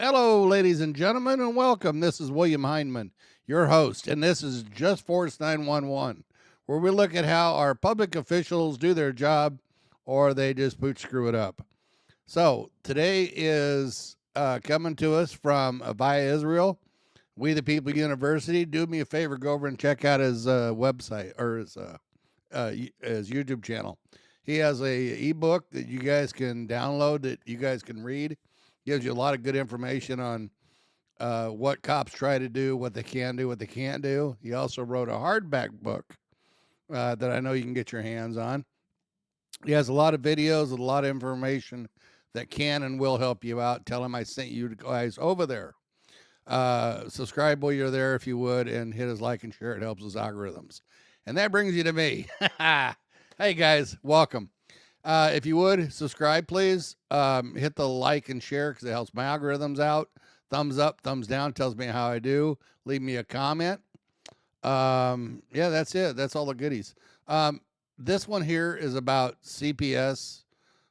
Hello, ladies and gentlemen, and welcome. This is William Hindman, your host, and this is Just Force 911, where we look at how our public officials do their job or they just boot screw it up. So today is coming to us from via Israel, We the People University. Do me a favor, go over and check out his website or his YouTube channel. He has a ebook that you guys can download that you guys can read. Gives you a lot of good information on what cops try to do, what they can do, what they can't do. He also wrote a hardback book that I know you can get your hands on. He has a lot of videos with a lot of information that can and will help you out. Tell him I sent you guys over there. Subscribe while you're there if you would, and hit his like and share. It helps his algorithms. And that brings you to me. Hey guys, welcome. If you would, subscribe, please. Hit the like and share because it helps my algorithms out. Thumbs up, thumbs down, tells me how I do. Leave me a comment. Yeah, that's it. That's all the goodies. This one here is about CPS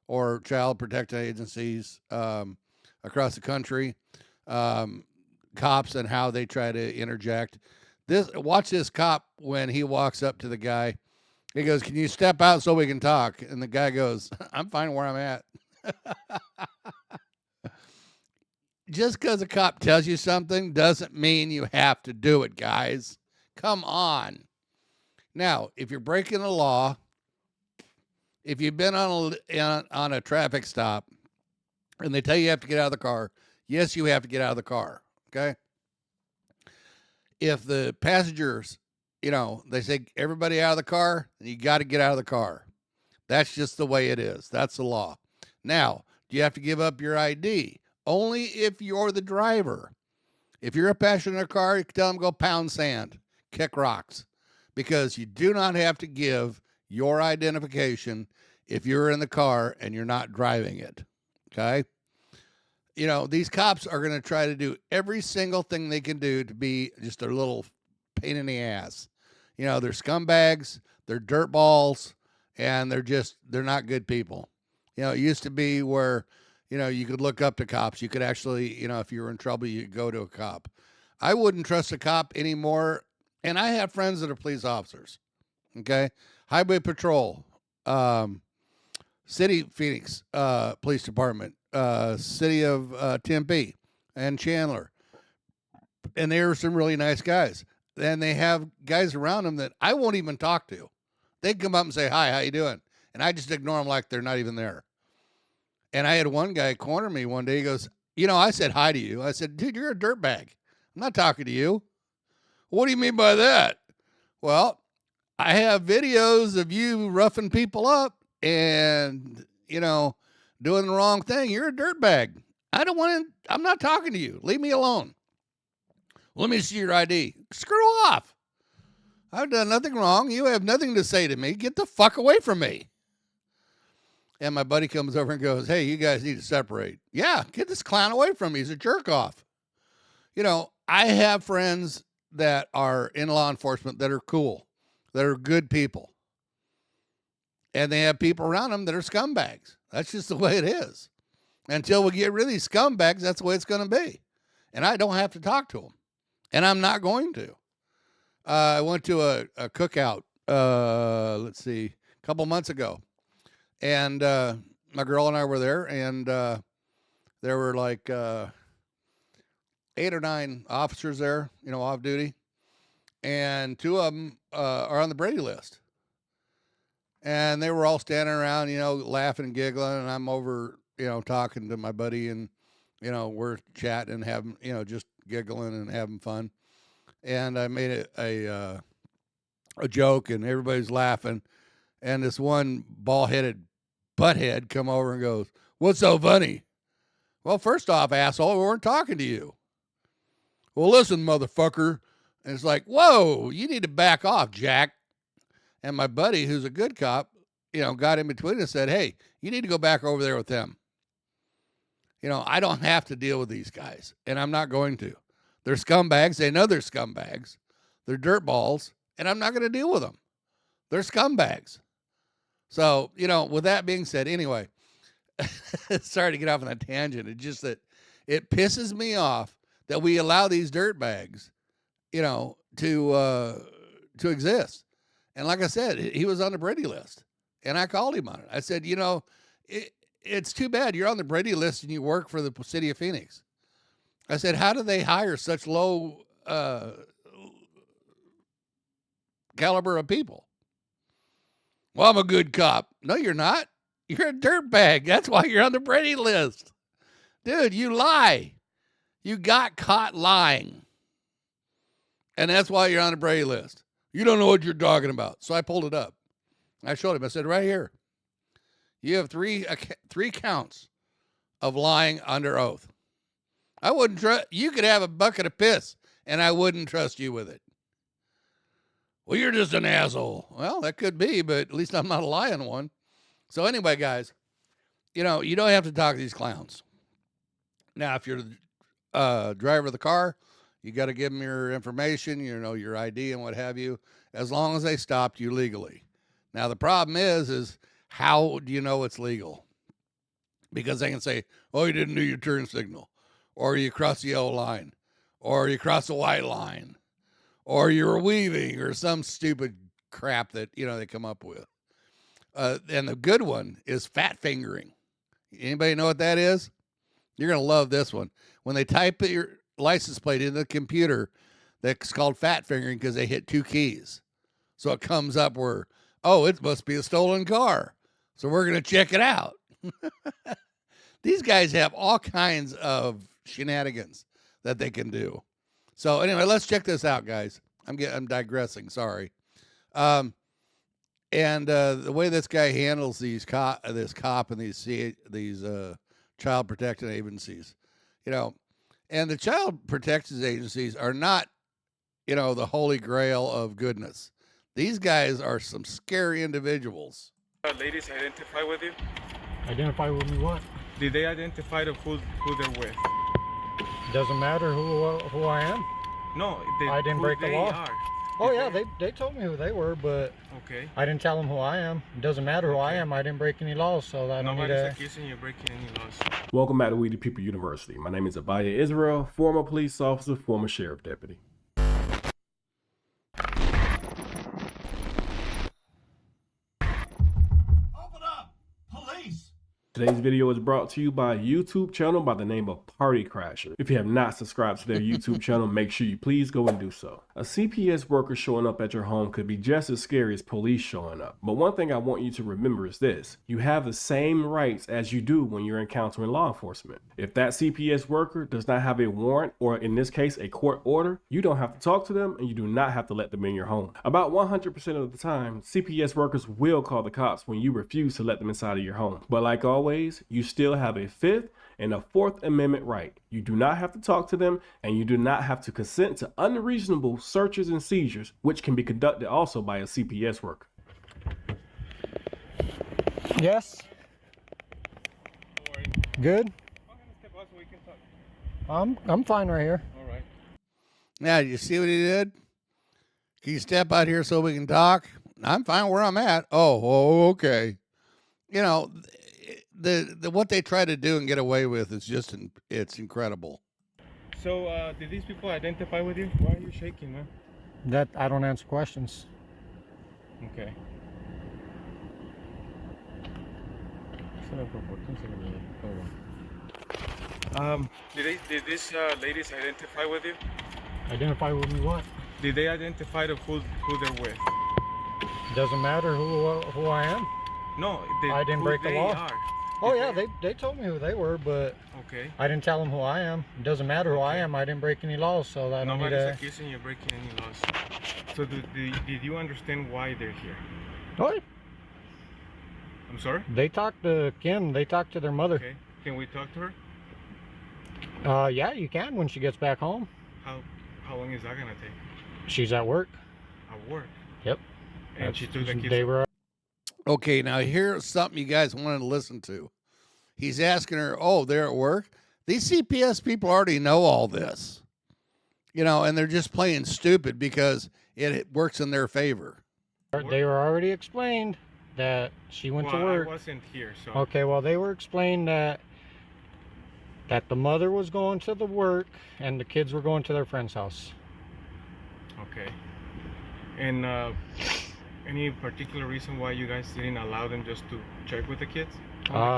or Child Protective Agencies across the country, cops and how they try to interject. Watch this cop when he walks up to the guy. He goes, "Can you step out so we can talk?" And the guy goes, "I'm fine where I'm at." Just because a cop tells you something doesn't mean you have to do it, guys. Come on. Now, if you're breaking the law, if you've been on a traffic stop and they tell you have to get out of the car, yes, you have to get out of the car, okay? If the passengers, they say everybody out of the car, you got to get out of the car. That's just the way it is. That's the law. Now, do you have to give up your ID? Only if you're the driver. If you're a passenger in a car, you can tell them go pound sand, kick rocks, because you do not have to give your identification if you're in the car and you're not driving it, okay? These cops are going to try to do every single thing they can do to be just a little pain in the ass. They're scumbags, they're dirtballs, and they're not good people. It used to be where, you could look up to cops. You could actually, if you were in trouble, you could go to a cop. I wouldn't trust a cop anymore. And I have friends that are police officers. Okay. Highway Patrol, City Phoenix, Police Department, City of Tempe and Chandler. And they are some really nice guys. And they have guys around them that I won't even talk to. They come up and say, "Hi, how you doing?" And I just ignore them like they're not even there. And I had one guy corner me one day. He goes, "I said hi to you." I said, "Dude, you're a dirtbag. I'm not talking to you." "What do you mean by that?" "Well, I have videos of you roughing people up and, doing the wrong thing. You're a dirtbag. I'm not talking to you. Leave me alone." "Let me see your ID." "Screw off. I've done nothing wrong. You have nothing to say to me. Get the fuck away from me." And my buddy comes over and goes, "Hey, you guys need to separate." "Yeah, get this clown away from me. He's a jerk off." I have friends that are in law enforcement that are cool, that are good people. And they have people around them that are scumbags. That's just the way it is. Until we get rid of these scumbags, that's the way it's going to be. And I don't have to talk to them. And I'm not going to. I went to a cookout, a couple months ago. And my girl and I were there, and there were like 8 or 9 officers there, off duty. And 2 of them are on the Brady list. And they were all standing around, laughing and giggling. And I'm over, talking to my buddy, and, we're chatting and having, just giggling and having fun. And I made a joke, and everybody's laughing. And this one bald-headed butthead come over and goes, "What's so funny?" "Well, first off, asshole, we weren't talking to you." "Well, listen, motherfucker." And it's like, whoa, you need to back off, Jack. And my buddy, who's a good cop, got in between and said, "Hey, you need to go back over there with them. I don't have to deal with these guys, and I'm not going to. They're scumbags. They know they're scumbags. They're dirtballs, and I'm not going to deal with them. They're scumbags." So, with that being said, anyway, sorry to get off on that tangent. It's just that It pisses me off that we allow these dirt bags, to exist. And like I said, he was on the Brady list, and I called him on it. I said, it's too bad you're on the Brady list and you work for the city of Phoenix. I said, how do they hire such low caliber of people? Well, I'm a good cop. No, you're not. You're a dirtbag. That's why you're on the Brady list. Dude, you lie. You got caught lying. And that's why you're on the Brady list. You don't know what you're talking about. So I pulled it up. I showed him. I said, right here, you have three counts of lying under oath. I wouldn't trust you. Could have a bucket of piss, and I wouldn't trust you with it. Well, you're just an asshole. Well, that could be, but at least I'm not a lying one. So anyway, guys, you don't have to talk to these clowns. Now, if you're the driver of the car, you got to give them your information, your ID and what have you, as long as they stopped you legally. Now, the problem is how do you know it's legal? Because they can say, oh, you didn't do your turn signal, or you crossed the yellow line, or you crossed the white line, or you were weaving, or some stupid crap that, they come up with. And the good one is fat fingering. Anybody know what that is? You're going to love this one. When they type your license plate into the computer, that's called fat fingering because they hit two keys. So it comes up where, oh, it must be a stolen car. So we're going to check it out. These guys have all kinds of shenanigans that they can do. So anyway, let's check this out, guys. I'm digressing. Sorry. And the way this guy handles this cop and these child protection agencies, and the child protection agencies are not, the holy grail of goodness. These guys are some scary individuals. Ladies identify with you? Identify with me what? Did they identify who they're with? Doesn't matter who I am. No, I didn't break the law. Are. Oh yeah, they told me who they were, but okay. I didn't tell them who I am. It doesn't matter who I am. I didn't break any laws, so I don't need to. Nobody's accusing you of breaking any laws. Welcome back to We the People University. My name is Abaya Israel, former police officer, former sheriff deputy. Today's video is brought to you by a YouTube channel by the name of Party Crasher. If you have not subscribed to their YouTube channel, make sure you please go and do so. A CPS worker showing up at your home could be just as scary as police showing up. But one thing I want you to remember is this: you have the same rights as you do when you're encountering law enforcement. If that CPS worker does not have a warrant, or in this case, a court order, you don't have to talk to them and you do not have to let them in your home. About 100% of the time, CPS workers will call the cops when you refuse to let them inside of your home. But like always, you still have a Fifth and a Fourth Amendment right. You do not have to talk to them, and you do not have to consent to unreasonable searches and seizures, which can be conducted also by a CPS worker. Yes. Good. I'm fine right here. All right. Now, you see what he did? Can you step out here so we can talk? I'm fine where I'm at. Oh, okay. The what they try to do and get away with is just it's incredible. So, did these people identify with you? Why are you shaking, man? That I don't answer questions. Okay. Did these ladies identify with you? Identify with me what? Did they identify who they're with? Doesn't matter who I am. No, I didn't break the law. Are. Oh yeah, they told me who they were, but okay. I didn't tell them who I am. It doesn't matter who I am. I didn't break any laws, so I don't need to. Nobody's accusing you of breaking any laws. So did you understand why they're here? What? I'm sorry? They talked to Kim. They talked to their mother. Okay. Can we talk to her? Yeah, you can when she gets back home. How long is that gonna take? She's at work. At work? Yep. And she took the kids. They were. Okay, now here's something you guys wanted to listen to. He's asking her, oh, they're at work? These CPS people already know all this. And they're just playing stupid because it works in their favor. They were already explained that she went to work. I wasn't here, so. Okay, well, they were explained that That the mother was going to the work and the kids were going to their friend's house. Okay. And any particular reason why you guys didn't allow them just to check with the kids?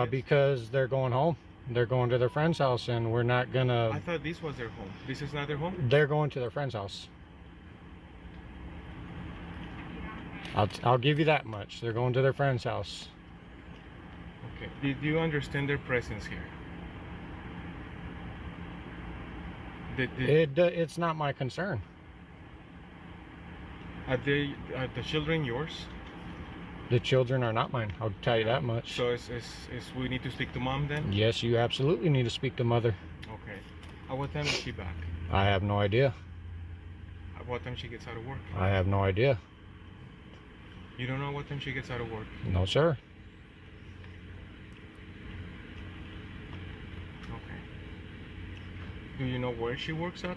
Because they're going home. They're going to their friend's house, and we're not I gonna. thought this was their home. This is not their home? They're going to their friend's house. I'll give you that much. They're going to their friend's house. Okay. Did you understand their presence here? It's not my concern. Are the children yours? The children are not mine. I'll tell you that much. So we need to speak to mom then? Yes, you absolutely need to speak to mother. Okay. At what time is she back? I have no idea. At what time she gets out of work? I have no idea. You don't know what time she gets out of work? No, sir. Okay. Do you know where she works at?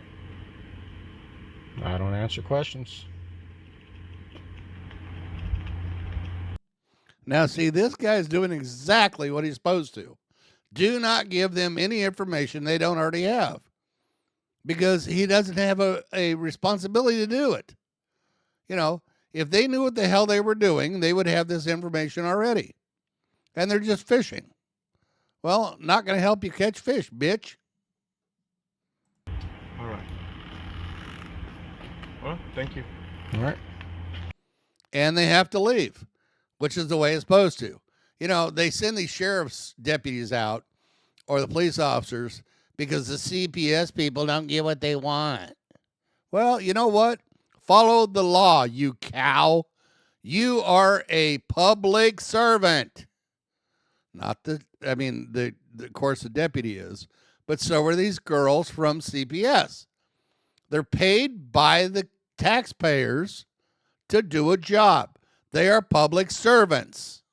I don't answer questions. Now, see, this guy's doing exactly what he's supposed to. Do not give them any information they don't already have, because he doesn't have a responsibility to do it. You know, if they knew what the hell they were doing, they would have this information already. And they're just fishing. Well, not going to help you catch fish, bitch. All right. Well, thank you. All right. And they have to leave, which is the way it's supposed to. You know, they send these sheriff's deputies out or the police officers because the CPS people don't get what they want. Well, you know what? Follow the law, you cow. You are a public servant. Not the, I mean, of course, the deputy is, but so are these girls from CPS. They're paid by the taxpayers to do a job. They are public servants.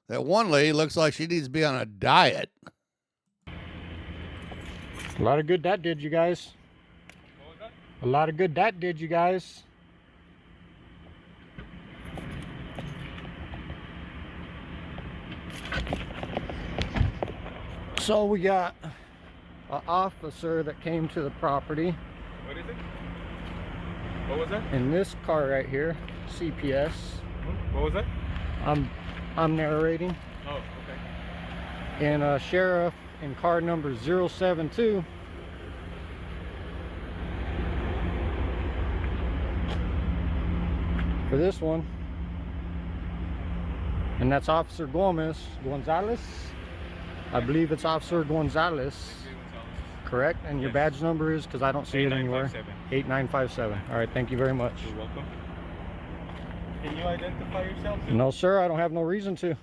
That one lady looks like she needs to be on a diet. A lot of good that did, you guys. What was that? A lot of good that did, you guys. So we got an officer that came to the property What is it? What was that? in this car right here, CPS. What was that? I'm narrating. Oh, okay. And a sheriff in car number 072 for this one, and that's Officer Gonzalez. I believe it's Officer Gonzalez, correct? And your badge number is, because I don't see it anywhere, 8957. All right, thank you very much. You're welcome. Can you identify yourself? No, sir, I don't have no reason to.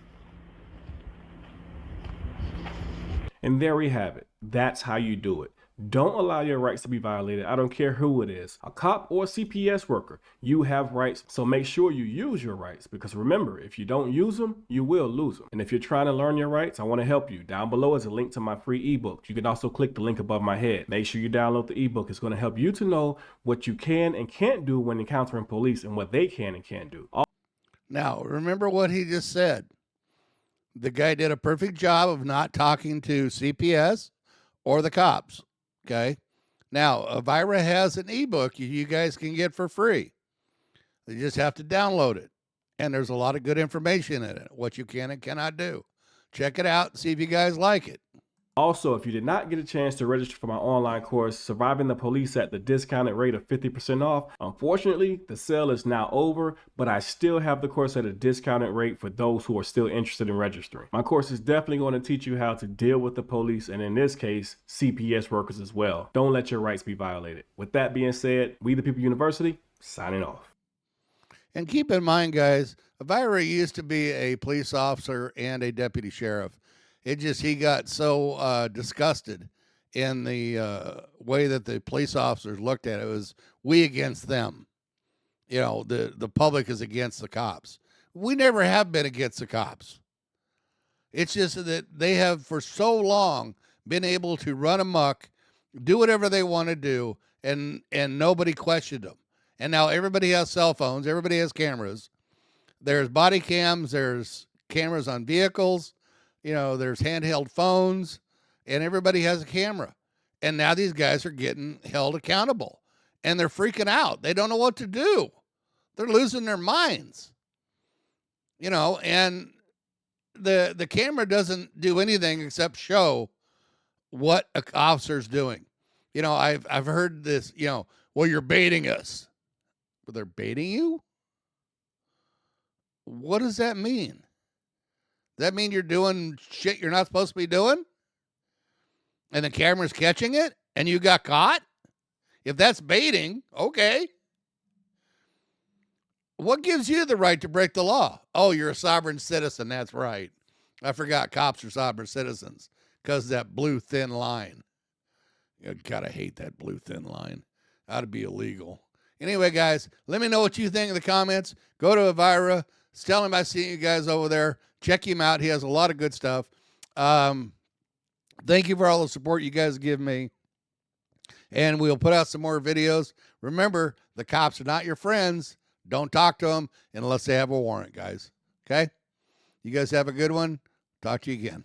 And there we have it. That's how you do it. Don't allow your rights to be violated. I don't care who it is, a cop or a CPS worker. You have rights, so make sure you use your rights, because remember, if you don't use them, you will lose them. And if you're trying to learn your rights, I want to help you. Down below is a link to my free ebook. You can also click the link above my head. Make sure you download the ebook. It's going to help you to know what you can and can't do when encountering police and what they can and can't do. Now, remember what he just said. The guy did a perfect job of not talking to CPS or the cops. Okay. Now, Elvira has an ebook you guys can get for free. You just have to download it. And there's a lot of good information in it, what you can and cannot do. Check it out and see if you guys like it. Also, if you did not get a chance to register for my online course, Surviving the Police at the discounted rate of 50% off, unfortunately, the sale is now over, but I still have the course at a discounted rate for those who are still interested in registering. My course is definitely going to teach you how to deal with the police, and in this case, CPS workers as well. Don't let your rights be violated. With that being said, We the People University, signing off. And keep in mind, guys, Elvira used to be a police officer and a deputy sheriff. He got so disgusted in the way that the police officers looked at it. It was we against them. You know, the public is against the cops. We never have been against the cops. It's just that they have for so long been able to run amok, do whatever they want to do, and nobody questioned them. And now everybody has cell phones, everybody has cameras. There's body cams, there's cameras on vehicles, there's handheld phones, and everybody has a camera. And now these guys are getting held accountable, and they're freaking out. They don't know what to do. They're losing their minds. And the camera doesn't do anything except show what an officer's doing. I've heard this, well, you're baiting us. Well, they're baiting you? What does that mean? Does that mean you're doing shit you're not supposed to be doing? And the camera's catching it and you got caught? If that's baiting, okay. What gives you the right to break the law? Oh, you're a sovereign citizen. That's right. I forgot cops are sovereign citizens because of that blue thin line. You gotta hate that blue thin line. Ought to be illegal. Anyway, guys, let me know what you think in the comments. Go to Avira. Tell him I see you guys over there. Check him out. He has a lot of good stuff. Thank you for all the support you guys give me. And we'll put out some more videos. Remember, the cops are not your friends. Don't talk to them unless they have a warrant, guys. Okay? You guys have a good one. Talk to you again.